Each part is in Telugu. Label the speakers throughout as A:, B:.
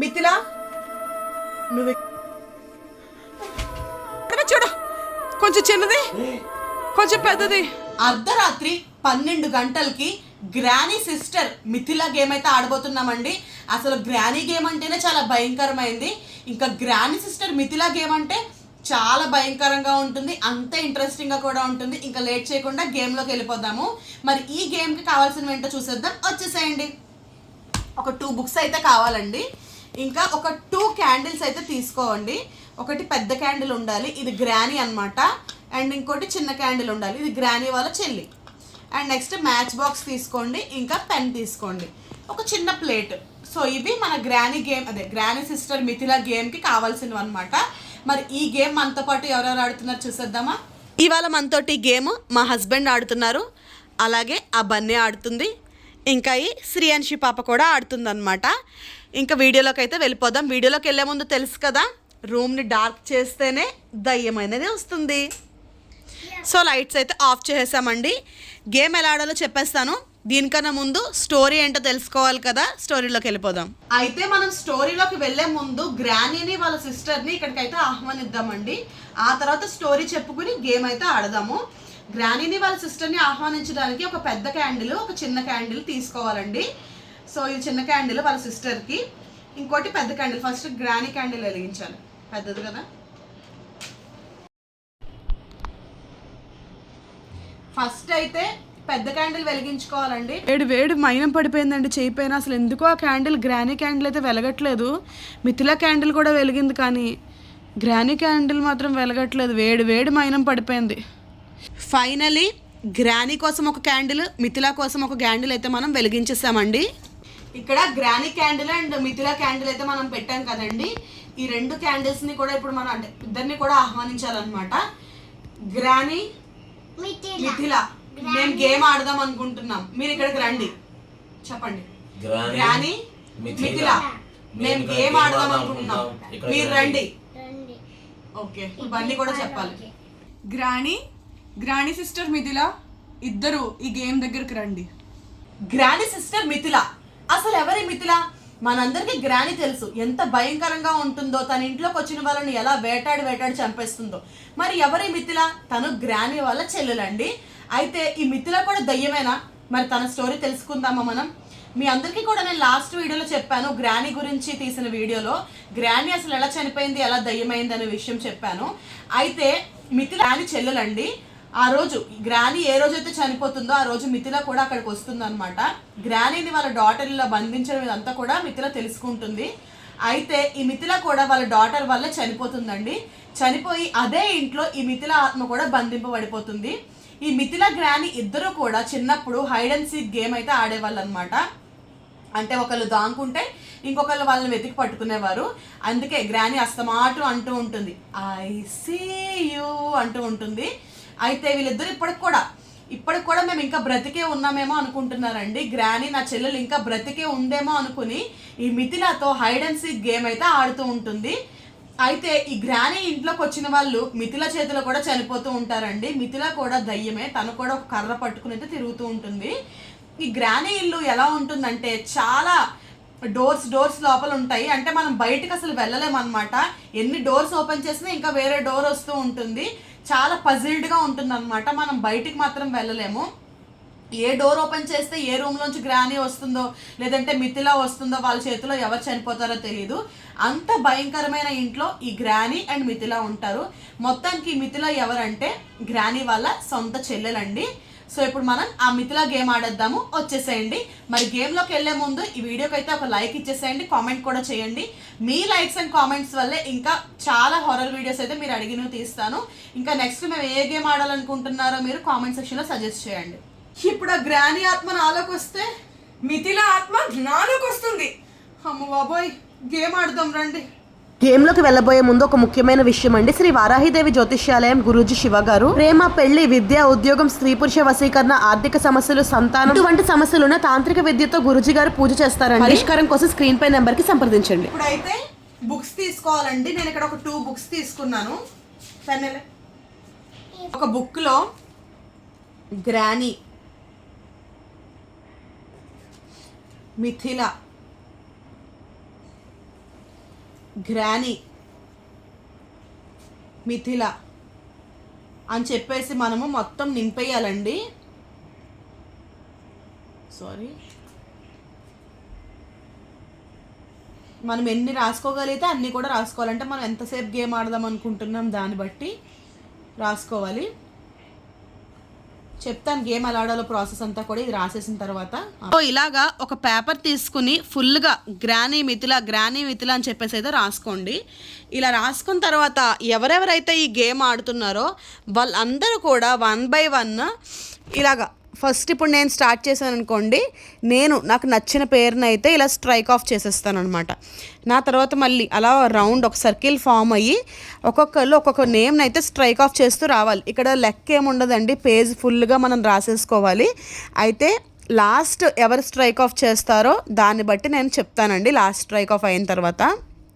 A: మిథిలా నువ్వు చూడు, కొంచెం చిన్నది కొంచెం పెద్దది. అర్ధరాత్రి 12 గంటలకి గ్రానీ సిస్టర్ మిథిలా గేమ్ అయితే ఆడబోతున్నామండి. అసలు గ్రానీ గేమ్ అంటేనే చాలా భయంకరమైంది. ఇంకా గ్రానీ సిస్టర్ మిథిలా గేమ్ అంటే చాలా భయంకరంగా ఉంటుంది, అంతే ఇంట్రెస్టింగ్గా కూడా ఉంటుంది. ఇంకా లేట్ చేయకుండా గేమ్లోకి వెళ్ళిపోదాము. మరి ఈ గేమ్కి కావాల్సిన ఏంటో చూసేద్దాం, వచ్చేసేయండి. ఒక 2 బుక్స్ అయితే కావాలండి. ఇంకా ఒక 2 క్యాండిల్స్ అయితే తీసుకోండి. ఒకటి పెద్ద క్యాండిల్ ఉండాలి, ఇది గ్రానీ అనమాట. అండ్ ఇంకోటి చిన్న క్యాండిల్ ఉండాలి, ఇది గ్రానీ వాళ్ళ చెల్లి. అండ్ నెక్స్ట్ మ్యాచ్ బాక్స్ తీసుకోండి, ఇంకా పెన్ తీసుకోండి, ఒక చిన్న ప్లేట్. సో ఇవి మన గ్రానీ గేమ్, అదే గ్రానీ సిస్టర్ మిథిలా గేమ్కి కావాల్సినవి అనమాట. మరి ఈ గేమ్ మనతో పాటు ఎవరెవరు ఆడుతున్నారు చూసేద్దామా. ఇవాళ మనతోటి గేమ్ మా హస్బెండ్ ఆడుతున్నారు, అలాగే ఆ బన్నీ ఆడుతుంది, ఇంకా ఈ శ్రీయాన్షి పాప కూడా ఆడుతుందన్నమాట. ఇంకా వీడియోలోకి అయితే వెళ్ళిపోదాం. వీడియోలోకి వెళ్ళే ముందు తెలుసు కదా, రూమ్ని డార్క్ చేస్తేనే దయ్యం అనేది వస్తుంది. సో లైట్స్ అయితే ఆఫ్ చేసేసామండి. గేమ్ ఎలా ఆడాలో చెప్పేస్తాను. దీనికన్నా ముందు స్టోరీ ఏంటో తెలుసుకోవాలి కదా, స్టోరీలోకి వెళ్ళిపోదాం. అయితే మనం స్టోరీలోకి వెళ్ళే ముందు గ్రానీని వాళ్ళ సిస్టర్ని ఇక్కడికైతే ఆహ్వానిద్దామండి. ఆ తర్వాత స్టోరీ చెప్పుకుని గేమ్ అయితే ఆడదాము. గ్రానీని వాళ్ళ సిస్టర్ని ఆహ్వానించడానికి ఒక పెద్ద క్యాండిల్, ఒక చిన్న క్యాండిల్ తీసుకోవాలండి. సో ఇది చిన్న క్యాండిల్ వాళ్ళ సిస్టర్కి, ఇంకోటి పెద్ద క్యాండిల్. ఫస్ట్ గ్రానీ క్యాండిల్ వెలిగించాలి, పెద్దది కదా. ఫస్ట్ అయితే పెద్ద క్యాండిల్ వెలిగించుకోవాలండి. వేడి మైనం పడిపోయిందండి చేయిపోయిన. అసలు ఎందుకో ఆ క్యాండిల్, గ్రానీ క్యాండిల్ అయితే వెలగట్లేదు. మిథిలా క్యాండిల్ కూడా వెలిగింది కానీ గ్రానీ క్యాండిల్ మాత్రం వెలగట్లేదు. వేడి మైనం పడిపోయింది. ఫైనలీ గ్రానీ కోసం ఒక క్యాండిల్, మిథిలా కోసం ఒక క్యాండిల్ అయితే మనం వెలిగించేసామండి. ఇక్కడ granny candle and Mithila candle అయితే మనం పెట్టాం కదండి. ఈ 2 క్యాండిల్స్ని కూడా ఇప్పుడు మనం అంటే ఇద్దరిని కూడా ఆహ్వానించాలన్నమాట. గ్రానీ, మిథిలా, మేము గేమ్ ఆడదాం అనుకుంటున్నాం, మీరు ఇక్కడికి రండి. చెప్పండి. గ్రానీ, మిథిలా, మేము గేమ్ ఆడదాం అనుకుంటున్నాం, మీరు రండి. ఓకే, ఇవన్నీ కూడా చెప్పాలి.
B: గ్రానీ సిస్టర్ మిథిలా ఇద్దరు ఈ గేమ్ దగ్గరికి రండి.
A: గ్రానీ సిస్టర్ మిథిలా, అసలు ఎవరి మిథిలా? మనందరికీ గ్రానీ తెలుసు, ఎంత భయంకరంగా ఉంటుందో, తన ఇంట్లోకి వచ్చిన వాళ్ళని ఎలా వేటాడి చంపేస్తుందో. మరి ఎవరి మిథిలా? తను గ్రానీ వాళ్ళ చెల్లెలండి. అయితే ఈ మిథిలా కూడా దయ్యమేనా? మరి తన స్టోరీ తెలుసుకుందామా మనం. మీ అందరికీ కూడా నేను లాస్ట్ వీడియోలో చెప్పాను, గ్రానీ గురించి తీసిన వీడియోలో గ్రానీ అసలు ఎలా చనిపోయింది, ఎలా దయ్యమైంది అనే విషయం చెప్పాను. అయితే మిథిలా గ్రానీ చెల్లెలండి. ఆ రోజు గ్రానీ ఏ రోజైతే చనిపోతుందో ఆ రోజు మిథిలా కూడా అక్కడికి వస్తుంది అనమాట. గ్రానీని వాళ్ళ డాటర్లో బంధించడం ఇదంతా కూడా మిథిలా తెలుసుకుంటుంది. అయితే ఈ మిథిలా కూడా వాళ్ళ డాటర్ వల్ల చనిపోతుందండి. చనిపోయి అదే ఇంట్లో ఈ మిథిలా ఆత్మ కూడా బంధింపబడిపోతుంది. ఈ మిథిలా గ్రానీ ఇద్దరు కూడా చిన్నప్పుడు హైడ్ అండ్ సీక్ గేమ్ అయితే ఆడేవాళ్ళు అనమాట. అంటే ఒకళ్ళు దాంకుంటే ఇంకొకళ్ళు వాళ్ళని వెతికి పట్టుకునేవారు. అందుకే గ్రానీ అస్తమాటు అంటూ ఉంటుంది, ఐ సీ యూ అంటూ ఉంటుంది. అయితే వీళ్ళిద్దరు ఇప్పటికి కూడా మేము ఇంకా బ్రతికే ఉన్నామేమో అనుకుంటున్నారండి. గ్రానీ నా చెల్లెలు ఇంకా బ్రతికే ఉందేమో అనుకుని ఈ మిథిలాతో హైడ్ అండ్ సీక్ గేమ్ అయితే ఆడుతూ ఉంటుంది. అయితే ఈ గ్రానీ ఇంట్లోకి వచ్చిన వాళ్ళు మిథిలా చేతిలో కూడా చనిపోతూ ఉంటారండి. మిథిలా కూడా దయ్యమే, తను కూడా ఒక కర్ర పట్టుకుని అయితే తిరుగుతూ ఉంటుంది. ఈ గ్రానీ ఇల్లు ఎలా ఉంటుందంటే చాలా డోర్స్ లోపల ఉంటాయి. అంటే మనం బయటకు అసలు వెళ్ళలేమన్నమాట. ఎన్ని డోర్స్ ఓపెన్ చేసినా ఇంకా వేరే డోర్ వస్తూ ఉంటుంది. చాలా పజిల్డ్గా ఉంటుంది అనమాట. మనం బయటికి మాత్రం వెళ్ళలేము. ఏ డోర్ ఓపెన్ చేస్తే ఏ రూమ్లోంచి గ్రానీ వస్తుందో లేదంటే మిథిలా వస్తుందో వాళ్ళ చేతిలో ఎవరు చనిపోతారో తెలియదు. అంత భయంకరమైన ఇంట్లో ఈ గ్రానీ అండ్ మిథిలా ఉంటారు. మొత్తానికి మిథిలా ఎవరంటే గ్రానీ వాళ్ళ సొంత చెల్లెలండి. సో ఇప్పుడు మనం ఆ మిథిలా గేమ్ ఆడేద్దాము, వచ్చేసేయండి. మరి గేమ్లోకి వెళ్ళే ముందు ఈ వీడియోకి అయితే ఒక లైక్ ఇచ్చేసేయండి, కామెంట్ కూడా చేయండి. మీ లైక్స్ అండ్ కామెంట్స్ వల్లే ఇంకా చాలా హారర్ వీడియోస్ అయితే మీరు అడిగినవి తీస్తాను. ఇంకా నెక్స్ట్ మేము ఏ గేమ్ ఆడాలనుకుంటున్నారో మీరు కామెంట్ సెక్షన్లో సజెస్ట్ చేయండి. ఇప్పుడు ఆ గ్రానీ ఆత్మ నాలోకి వస్తే
B: మిథిలా ఆత్మ నాలోకి వస్తుంది.
A: అమ్మ బాబోయ్, గేమ్ ఆడదాం రండి. గేమ్లోకి వెళ్ళబోయే ముందు ఒక ముఖ్యమైన విషయం అండి. శ్రీ వారాహిదేవి జ్యోతిష్యాలయం గురూజీ శివ గారు ప్రేమ, పెళ్లి, విద్య, ఉద్యోగం, స్త్రీ పురుష వశీకరణ, ఆర్థిక సమస్యలు, సంతానం ఇటువంటి సమస్యలున్న తాంత్రిక విద్యతో గురూజీ గారు పూజ చేస్తారండి. పరిష్కారం కోసం స్క్రీన్ పై నెంబర్ కి సంప్రదించండి. ఇప్పుడైతే బుక్స్ తీసుకోవాలండి. నేను ఇక్కడ ఒక 2 బుక్స్ తీసుకున్నాను. ఒక బుక్ లో గ్రానీ, మిథిలా, గ్రానీ, మిథిల అని చెప్పేసి మనము మొత్తం నింపేయాలండి. సారీ, మనం ఎన్ని రాసుకోగలిగితే అన్నీ కూడా రాసుకోవాలంటే మనం ఎంతసేపు గేమ్ ఆడదాం అనుకుంటున్నాం దాన్ని బట్టి రాసుకోవాలి. చెప్తాను గేమ్ ఎలా ఆడాలో ప్రాసెస్ అంతా కూడా ఇది రాసేసిన తర్వాత. సో ఇలాగా ఒక పేపర్ తీసుకుని ఫుల్గా గ్రానీ మిథిల అని చెప్పేసి అయితే రాసుకోండి. ఇలా రాసుకున్న తర్వాత ఎవరెవరైతే ఈ గేమ్ ఆడుతున్నారో వాళ్ళందరూ కూడా 1 by 1 ఇలాగా ఫస్ట్ ఇప్పుడు నేను స్టార్ట్ చేశాను అనుకోండి, నాకు నచ్చిన పేరుని అయితే ఇలా స్ట్రైక్ ఆఫ్ చేసేస్తాను అనమాట. నా తర్వాత మళ్ళీ అలా రౌండ్ ఒక సర్కిల్ ఫామ్ అయ్యి ఒక్కొక్కళ్ళు ఒక్కొక్క నేమ్ని అయితే స్ట్రైక్ ఆఫ్ చేస్తూ రావాలి. ఇక్కడ లెక్క ఏముండదండి, పేజ్ ఫుల్గా మనం రాసేసుకోవాలి. అయితే లాస్ట్ ఎవరు స్ట్రైక్ ఆఫ్ చేస్తారో దాన్ని బట్టి నేను చెప్తానండి లాస్ట్ స్ట్రైక్ ఆఫ్ అయిన తర్వాత.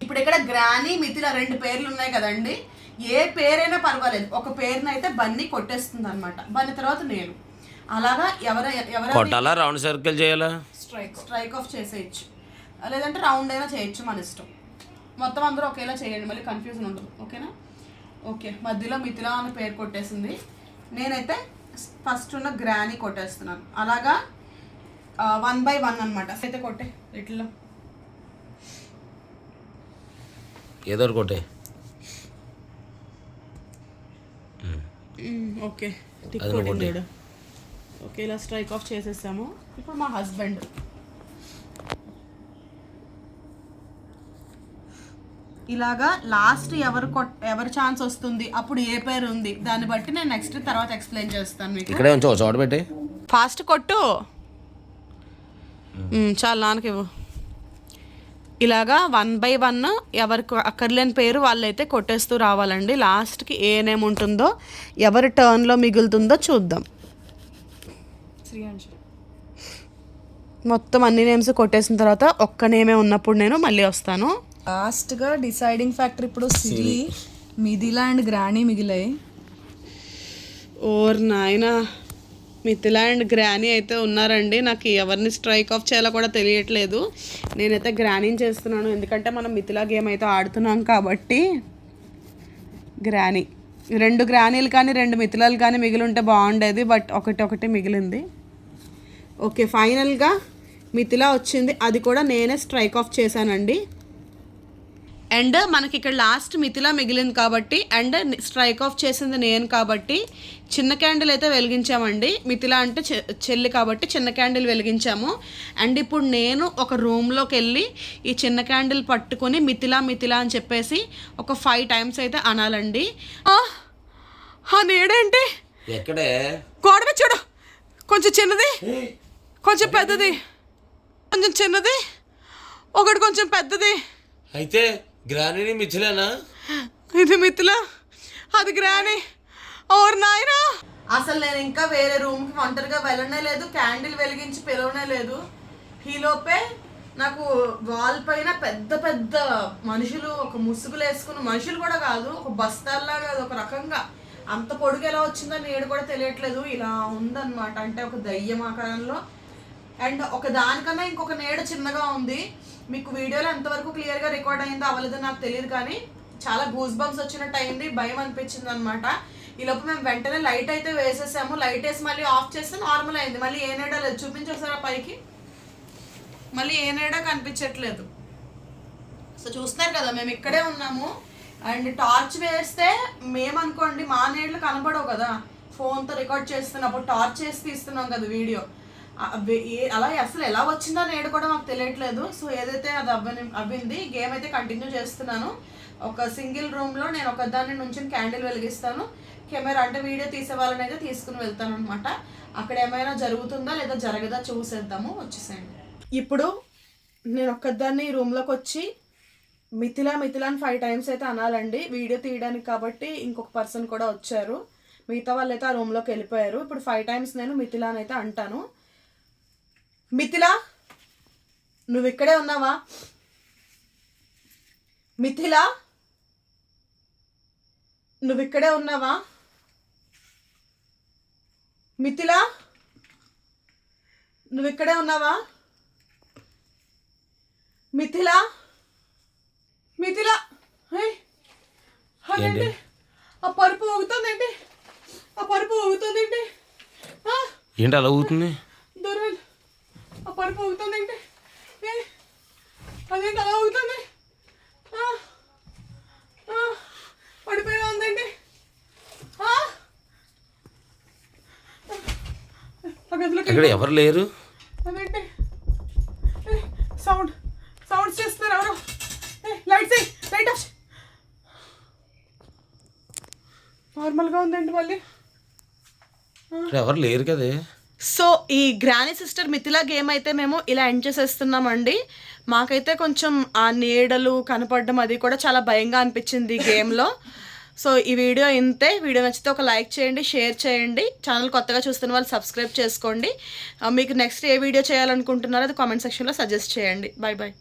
A: ఇప్పుడు ఇక్కడ గ్రానీ మిథిల 2 పేర్లు ఉన్నాయి కదండి, ఏ పేరైనా పర్వాలేదు, ఒక పేరుని అయితే బన్నీ కొట్టేస్తుంది అనమాట. బన్నీ తర్వాత నేను అలాగా
C: కొట్టాలా, రౌండ్ సర్కిల్ చేయాలా,
A: స్ట్రైక్ ఆఫ్ చేసేయచ్చు, లేదంటే రౌండ్ అయినా చేయొచ్చు, మన ఇష్టం. మొత్తం అందరూ ఒకేలా చేయండి, మళ్ళీ కన్ఫ్యూజన్ ఉండదు. ఓకేనా? ఓకే, మధ్యలో మిథిల అనే పేరు కొట్టేసింది. నేనైతే ఫస్ట్ ఉన్న గ్రానీ కొట్టేస్తున్నాను. అలాగా 1 by 1 అనమాట. అయితే కొట్టే ఇట్లా
C: ఏదో కొట్టే.
A: ఓకే, టిక్ కొట్టింది. ఓకే, ఇలా స్ట్రైక్ ఆఫ్ చేసేసాము. ఇప్పుడు మా హస్బెండ్ ఇలాగా లాస్ట్ ఎవరు ఛాన్స్ వస్తుంది, అప్పుడు ఏ పేరు ఉంది దాన్ని బట్టి నేను నెక్స్ట్ తర్వాత ఎక్స్ప్లెయిన్ చేస్తాను మీకు.
C: ఇక్కడే ఉంచు, చోట పెట్టి
A: ఫాస్ట్ కొట్టు. చాలా నాన్నకి ఇవ్వు. ఇలాగా 1 by 1 ఎవరికి అక్కర్లేని పేరు వాళ్ళైతే కొట్టేస్తూ రావాలండి. లాస్ట్కి ఏ నేమ్ ఉంటుందో, ఎవరి టర్న్లో మిగులుతుందో చూద్దాం. మొత్తం అన్ని నేమ్స్ కొట్టేసిన తర్వాత ఒక్క నేమే ఉన్నప్పుడు నేను మళ్ళీ వస్తాను.
B: లాస్ట్గా డిసైడింగ్ ఫ్యాక్టర్ ఇప్పుడు సిరి, మిథిల అండ్ గ్రానీ మిగిలాయి.
A: ఓర్ నాయనా, మిథిల అండ్ గ్రానీ అయితే ఉన్నారండి. నాకు ఎవరిని స్ట్రైక్ ఆఫ్ చేయాలో కూడా తెలియట్లేదు. నేనైతే గ్రానీని చేస్తున్నాను, ఎందుకంటే మనం మిథిల గేమ్ అయితే ఆడుతున్నాం కాబట్టి. గ్రానీ, 2 గ్రానీలు కానీ 2 మిథిలలు కానీ మిగిలి ఉంటే బాగుండేది, బట్ ఒకటి మిగిలింది. ఓకే, ఫైనల్గా మిథిల వచ్చింది, అది కూడా నేనే స్ట్రైక్ ఆఫ్ చేశానండి. అండ్ మనకి ఇక్కడ లాస్ట్ మిథిల మిగిలింది కాబట్టి, అండ్ స్ట్రైక్ ఆఫ్ చేసింది నేను కాబట్టి చిన్న క్యాండిల్ అయితే వెలిగించామండి. మిథిల అంటే చెల్లి కాబట్టి చిన్న క్యాండిల్ వెలిగించాము. అండ్ ఇప్పుడు నేను ఒక రూమ్లోకి వెళ్ళి ఈ చిన్న క్యాండిల్ పట్టుకొని మిథిల అని చెప్పేసి ఒక 5 times అయితే అనాలండి. నేడేంటి
C: ఎక్కడే
A: గోడవ చూడు, కొంచెం చిన్నది, కొంచెం పెద్దది, కొంచెం చిన్నది, ఒకటి కొంచెం పెద్దది.
C: అయితే గ్రానీ మిథిలేనా?
A: ఇది మిథిల, అది గ్రానీ. ఓర్ నాయనా, అసలు నేను ఇంకా వేరే రూమ్కి ఒంటరిగా వెళ్ళనే లేదు, క్యాండిల్ వెలిగించి పిలవనే లేదు. ఈలోపే నాకు వాల్ పైన పెద్ద పెద్ద మనుషులు, ఒక ముసుగులు వేసుకున్న మనుషులు కూడా కాదు, ఒక బస్తాల్లాగా ఒక రకంగా అంత పొడుగు ఎలా వచ్చిందో నేడు కూడా తెలియట్లేదు. ఇలా ఉందన్నమాట, అంటే ఒక దయ్యం ఆకారంలో. అండ్ ఒక దానికన్నా ఇంకొక నేడు చిన్నగా ఉంది. మీకు వీడియోలో ఎంతవరకు క్లియర్గా రికార్డ్ అయిందో అవ్వలేదో నాకు తెలియదు, కానీ చాలా గూస్ బంప్స్ వచ్చినట్టు అయింది, భయం అనిపించింది అనమాట. ఈలోపు మేము వెంటనే లైట్ అయితే వేసేసాము. లైట్ వేసి మళ్ళీ ఆఫ్ చేస్తే నార్మల్ అయింది. మళ్ళీ ఏ నేడా లేదు, చూపించేసారా పైకి, మళ్ళీ ఏ నేడా కనిపించట్లేదు. సో చూస్తున్నారు కదా, మేము ఇక్కడే ఉన్నాము. అండ్ టార్చ్ వేస్తే మేమనుకోండి మా నీళ్ళు కనపడవు కదా, ఫోన్తో రికార్డ్ చేస్తున్నప్పుడు టార్చ్ చేసి తీస్తున్నాం కదా వీడియో, అలా అసలు ఎలా వచ్చిందో నేడు కూడా మాకు తెలియట్లేదు. సో ఏదైతే అది అవ్వింది, గేమ్ అయితే కంటిన్యూ చేస్తున్నాను. ఒక సింగిల్ రూమ్లో నేను ఒకదాన్ని నుంచి క్యాండిల్ వెలిగిస్తాను, కెమెరా అంటే వీడియో తీసే వాళ్ళని అయితే తీసుకుని వెళ్తాను అనమాట. అక్కడ ఏమైనా జరుగుతుందా లేదా జరగదా చూసేద్దాము, వచ్చేసేయండి. ఇప్పుడు నేను ఒక్కదాన్ని రూమ్లోకి వచ్చి మిథిల అని 5 times అయితే అనాలండి, వీడియో తీయడానికి కాబట్టి. ఇంకొక పర్సన్ కూడా వచ్చారు, మిగతా వాళ్ళు అయితే ఆ రూమ్లోకి వెళ్ళిపోయారు. ఇప్పుడు 5 times నేను మిథిల అని అయితే అంటాను. మిథిల, నువ్వు ఇక్కడే ఉన్నావా? మిథిల, నువ్వు ఇక్కడే ఉన్నావా? మిథిల, నువ్వు ఇక్కడే ఉన్నావా? మిథిల, మిథిల, అదేంటి ఆ పరుపు ఊగుతుందేంటి ఆ పరుపు ఊగుతుందేంటి
C: ఏంటి అలా ఊగుతుంది?
A: దూరం ఆ పరుపు ఊగుతుందేంటి అదేంటి అలా ఊగుతుంది పడిపోయినా ఉందండి
C: ఇక్కడ ఎవరు లేరు.
A: అదేంటి సౌండ్ చేస్తున్నారు ఎవరు? Light of. నార్మల్గా ఉందండి మళ్ళీ.
C: ఇక్కడ ఎవరు లేరు కదే.
A: సో ఈ గ్రానీ సిస్టర్ మిథిలా గేమ్ అయితే మేము ఇలా ఎండ్ చేసేస్తున్నామండి. మాకైతే కొంచెం ఆ నీడలు కనపడడం అది కూడా చాలా భయంగా అనిపించింది ఈ గేమ్లో. సో ఈ వీడియో ఇంతే. వీడియో నచ్చితే ఒక లైక్ చేయండి, షేర్ చేయండి. ఛానల్ కొత్తగా చూస్తున్న వాళ్ళు సబ్స్క్రైబ్ చేసుకోండి. మీకు నెక్స్ట్ ఏ వీడియో చేయాలనుకుంటున్నారో అది కామెంట్ సెక్షన్లో సజెస్ట్ చేయండి. Bye bye.